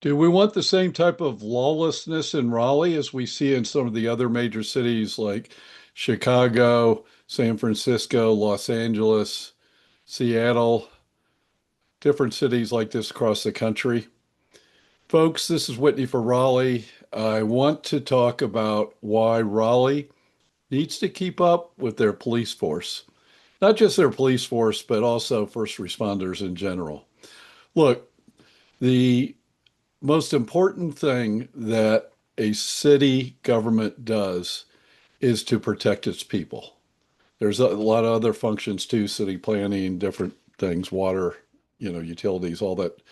Do we want the same type of lawlessness in Raleigh as we see in some of the other major cities like Chicago, San Francisco, Los Angeles, Seattle, different cities like this across the country? Folks, this is Whitney for Raleigh. I want to talk about why Raleigh needs to keep up with their police force. Not just their police force, but also first responders in general. Look, the most important thing that a city government does is to protect its people. There's a lot of other functions too, city planning, different things, water, utilities, all that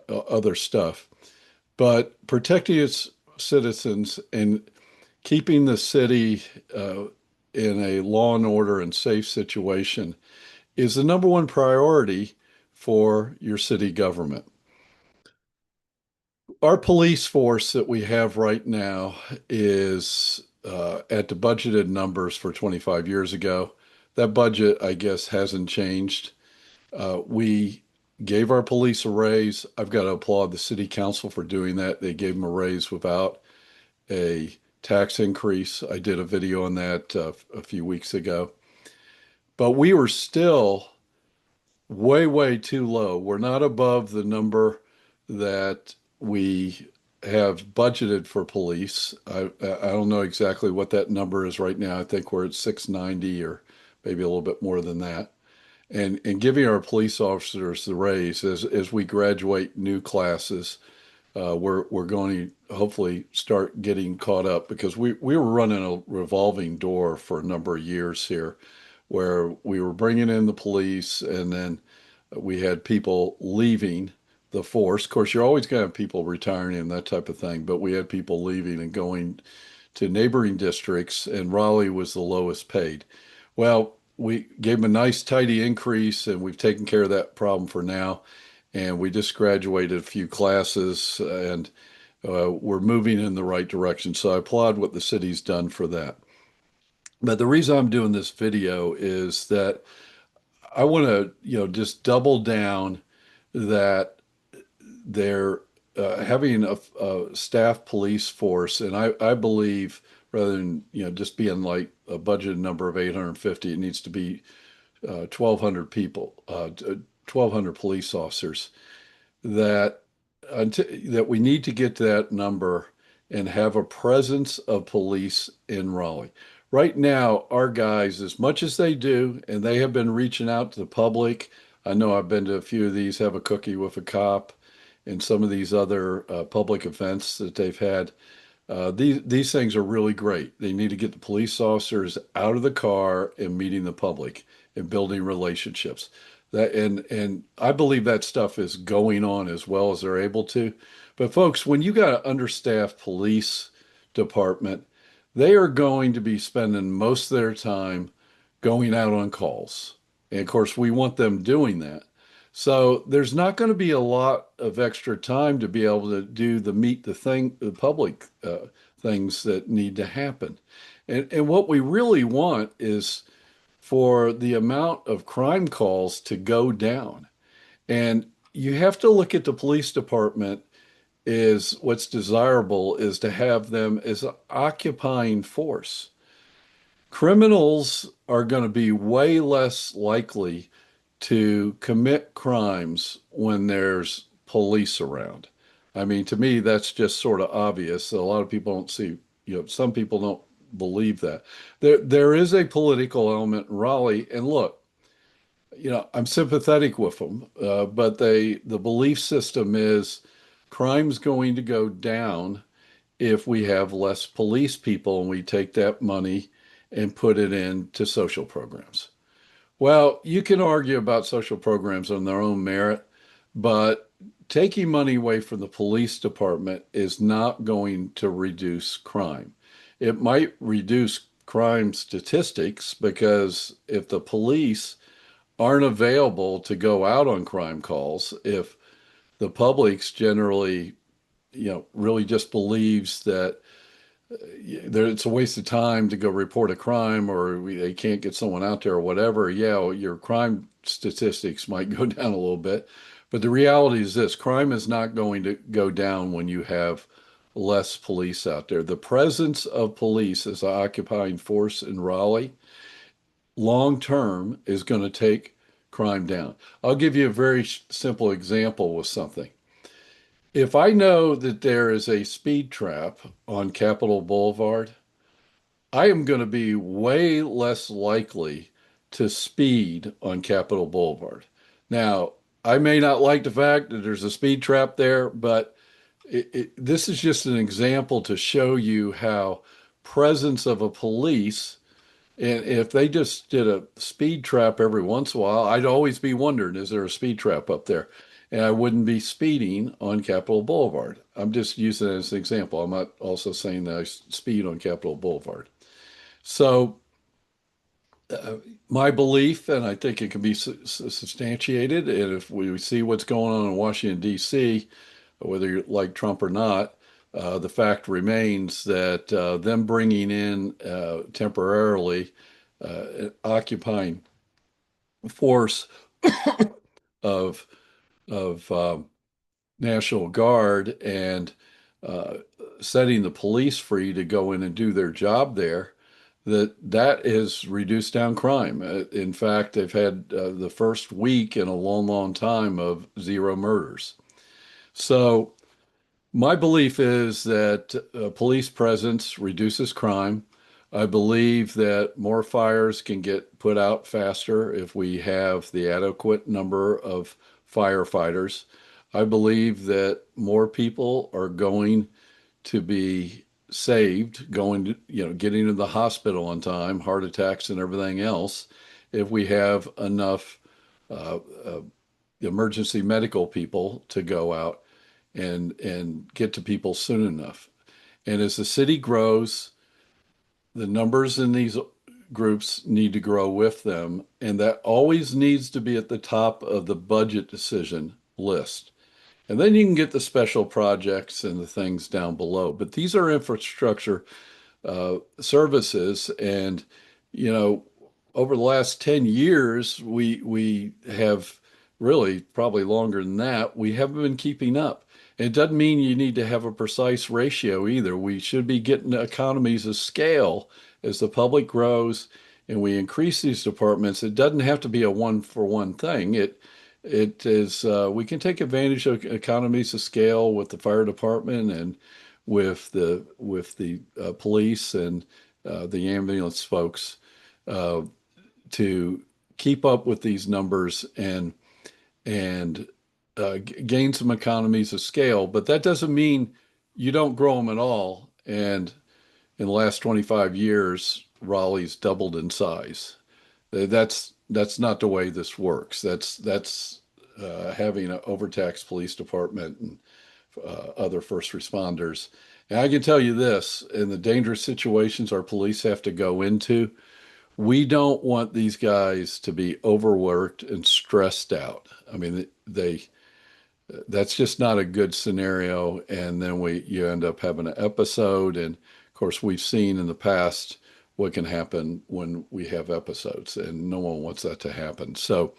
other stuff. But protecting its citizens and keeping the city in a law and order and safe situation is the number one priority for your city government. Our police force that we have right now is at the budgeted numbers for 25 years ago. That budget, I guess, hasn't changed. We gave our police a raise. I've got to applaud the city council for doing that. They gave them a raise without a tax increase. I did a video on that a few weeks ago. But we were still way, way too low. We're not above the number that we have budgeted for police. I don't know exactly what that number is right now. I think we're at 690 or maybe a little bit more than that. And giving our police officers the raise as we graduate new classes, we're going to hopefully start getting caught up because we were running a revolving door for a number of years here where we were bringing in the police and then we had people leaving the force. Of course, you're always going to have people retiring and that type of thing, but we had people leaving and going to neighboring districts, and Raleigh was the lowest paid. Well, we gave them a nice, tidy increase, and we've taken care of that problem for now. And we just graduated a few classes, and we're moving in the right direction. So I applaud what the city's done for that. But the reason I'm doing this video is that I want to, just double down that they're having a staff police force, and I believe rather than just being like a budgeted number of 850, it needs to be 1,200 people, 1,200 police officers. That that we need to get to that number and have a presence of police in Raleigh. Right now, our guys, as much as they do, and they have been reaching out to the public. I know I've been to a few of these, have a cookie with a cop, and some of these other public events that they've had. These things are really great. They need to get the police officers out of the car and meeting the public and building relationships. And I believe that stuff is going on as well as they're able to. But folks, when you got an understaffed police department, they are going to be spending most of their time going out on calls. And of course, we want them doing that. So there's not going to be a lot of extra time to be able to do the public things that need to happen. And what we really want is for the amount of crime calls to go down. And you have to look at the police department is what's desirable is to have them as an occupying force. Criminals are going to be way less likely to commit crimes when there's police around. I mean, to me, that's just sort of obvious. A lot of people don't see, some people don't believe that. There is a political element in Raleigh, and look, I'm sympathetic with them, but the belief system is crime's going to go down if we have less police people and we take that money and put it into social programs. Well, you can argue about social programs on their own merit, but taking money away from the police department is not going to reduce crime. It might reduce crime statistics because if the police aren't available to go out on crime calls, if the public's generally, really just believes that it's a waste of time to go report a crime or they can't get someone out there or whatever, yeah, your crime statistics might go down a little bit. But the reality is this, crime is not going to go down when you have less police out there. The presence of police as an occupying force in Raleigh, long term, is going to take crime down. I'll give you a very simple example with something. If I know that there is a speed trap on Capitol Boulevard, I am going to be way less likely to speed on Capitol Boulevard. Now, I may not like the fact that there's a speed trap there, but this is just an example to show you how presence of a police, and if they just did a speed trap every once in a while, I'd always be wondering, is there a speed trap up there? And I wouldn't be speeding on Capitol Boulevard. I'm just using it as an example. I'm not also saying that I speed on Capitol Boulevard. So uh, my belief, and I think it can be substantiated, and if we see what's going on in Washington, D.C., whether you like Trump or not, the fact remains that them bringing in temporarily occupying force of of National Guard and uh, setting the police free to go in and do their job there, that has reduced down crime. In fact, they've had the first week in a long, long time of zero murders. So my belief is that police presence reduces crime. I believe that more fires can get put out faster if we have the adequate number of firefighters. I believe that more people are going to be saved, going to, getting to the hospital on time, heart attacks and everything else, if we have enough uh, uh, emergency medical people to go out and get to people soon enough. And as the city grows, the numbers in these groups need to grow with them, and that always needs to be at the top of the budget decision list. And then you can get the special projects and the things down below. But these are infrastructure services, and you know, over the last 10 years, we have really probably longer than that, we haven't been keeping up. And it doesn't mean you need to have a precise ratio either. We should be getting economies of scale as the public grows and we increase these departments. It doesn't have to be a one for one thing. It is we can take advantage of economies of scale with the fire department and with the police and the ambulance folks uh, to keep up with these numbers and gain some economies of scale. But that doesn't mean you don't grow them at all. And in the last 25 years, Raleigh's doubled in size. That's not the way this works. That's having an overtaxed police department and other first responders. And I can tell you this, in the dangerous situations our police have to go into, we don't want these guys to be overworked and stressed out. I mean, they that's just not a good scenario. And then you end up having an episode. And of course, we've seen in the past what can happen when we have episodes, and no one wants that to happen. So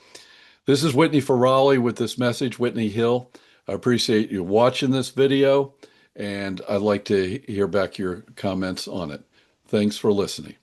this is Whitney for Raleigh with this message, Whitney Hill. I appreciate you watching this video, and I'd like to hear back your comments on it. Thanks for listening.